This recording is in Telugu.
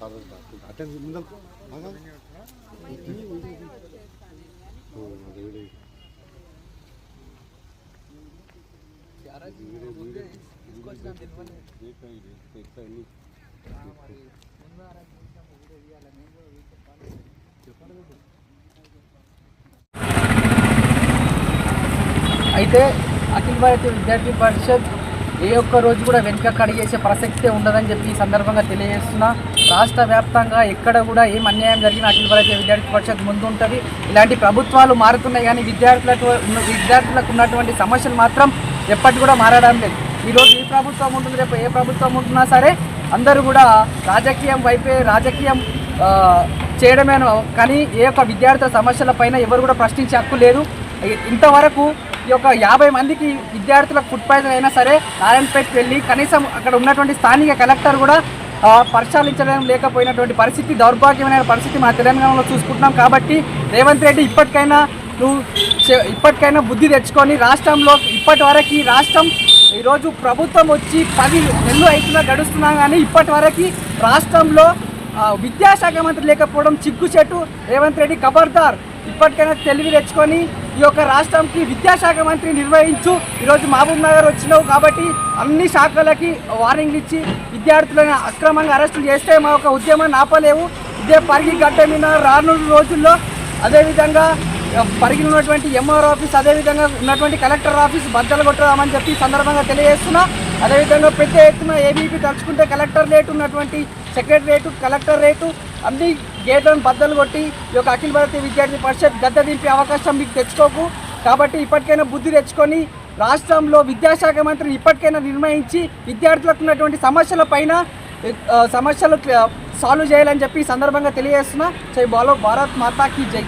అటే ముందరకు అయితే అఖిల భారతీయ విద్యార్థి పరిషత్ ఏ ఒక్క రోజు కూడా వెనుక కడిగేసే ప్రసక్తే ఉండదని చెప్పి ఈ సందర్భంగా తెలియజేస్తున్నా. రాష్ట్ర వ్యాప్తంగా ఎక్కడ కూడా ఏం అన్యాయం జరిగిన అఖిల భారతీయ విద్యార్థి పరిషత్ ముందుంటుంది. ఇలాంటి ప్రభుత్వాలు మారుతున్నాయి కానీ విద్యార్థులకు ఉన్నటువంటి సమస్యలు మాత్రం ఎప్పటి కూడా మారడం లేదు. ఈరోజు ఈ ప్రభుత్వం ఉంటుంది, రేపు ఏ ప్రభుత్వం ఉంటున్నా సరే అందరూ కూడా రాజకీయం వైపే రాజకీయం చేయడమే కానీ ఏ ఒక్క విద్యార్థుల సమస్యల పైన ఎవరు కూడా ప్రశ్నించే హక్కు లేదు. ఇంతవరకు ఈ యొక్క 50 మందికి విద్యార్థులకు ఫుడ్ పాయిజన్ అయినా సరే నారాయణపేటకి వెళ్ళి కనీసం అక్కడ ఉన్నటువంటి స్థానిక కలెక్టర్ కూడా పరిశీలించడం లేకపోయినటువంటి పరిస్థితి, దౌర్భాగ్యమైన పరిస్థితి మన తెలంగాణలో చూసుకుంటున్నాం. కాబట్టి రేవంత్ రెడ్డి ఇప్పటికైనా బుద్ధి తెచ్చుకొని రాష్ట్రంలో ఇప్పటి వరకు రాష్ట్రం ఈరోజు ప్రభుత్వం వచ్చి 10 నెలలు అవుతున్నా గడుస్తున్నా కానీ ఇప్పటి వరకు రాష్ట్రంలో విద్యాశాఖ మంత్రి లేకపోవడం చిగ్గుచెట్టు. రేవంత్ రెడ్డి ఖబర్దార్, ఇప్పటికైనా తెలివి తెచ్చుకొని ఈ యొక్క రాష్ట్రంకి విద్యాశాఖ మంత్రి నిర్వహించు. ఈరోజు మహబూబ్ నగర్ వచ్చినావు కాబట్టి అన్ని శాఖలకి వార్నింగ్లు ఇచ్చి విద్యార్థులను అక్రమంగా అరెస్టులు చేస్తే మా యొక్క ఉద్యమాన్ని ఆపలేవు. ఇదే పరిగి గడ్డ మీద రానున్న రోజుల్లో అదేవిధంగా పరిగిన ఉన్నటువంటి ఎంఆర్ ఆఫీస్, అదేవిధంగా ఉన్నటువంటి కలెక్టర్ ఆఫీస్ బద్దలు కొట్టదామని చెప్పి సందర్భంగా తెలియజేస్తున్నా. అదేవిధంగా పెద్ద ఎత్తున ఏబీపీ తలుచుకుంటే కలెక్టర్ రేటు ఉన్నటువంటి సెక్రటరేటు, కలెక్టర్ రేటు అన్ని గేట్లను బద్దలు కొట్టి ఈ యొక్క అఖిల భారతీయ విద్యార్థి పరిషత్ గద్దె దింపే అవకాశం మీకు తెచ్చుకోకు. కాబట్టి ఇప్పటికైనా బుద్ధి తెచ్చుకొని రాష్ట్రంలో విద్యాశాఖ మంత్రిని ఇప్పటికైనా నిర్ణయించి విద్యార్థులకు ఉన్నటువంటి సమస్యలు సాల్వ్ చేయాలని చెప్పి సందర్భంగా తెలియజేస్తున్నా. జై బోలో భారత్ మాతా కీ జై.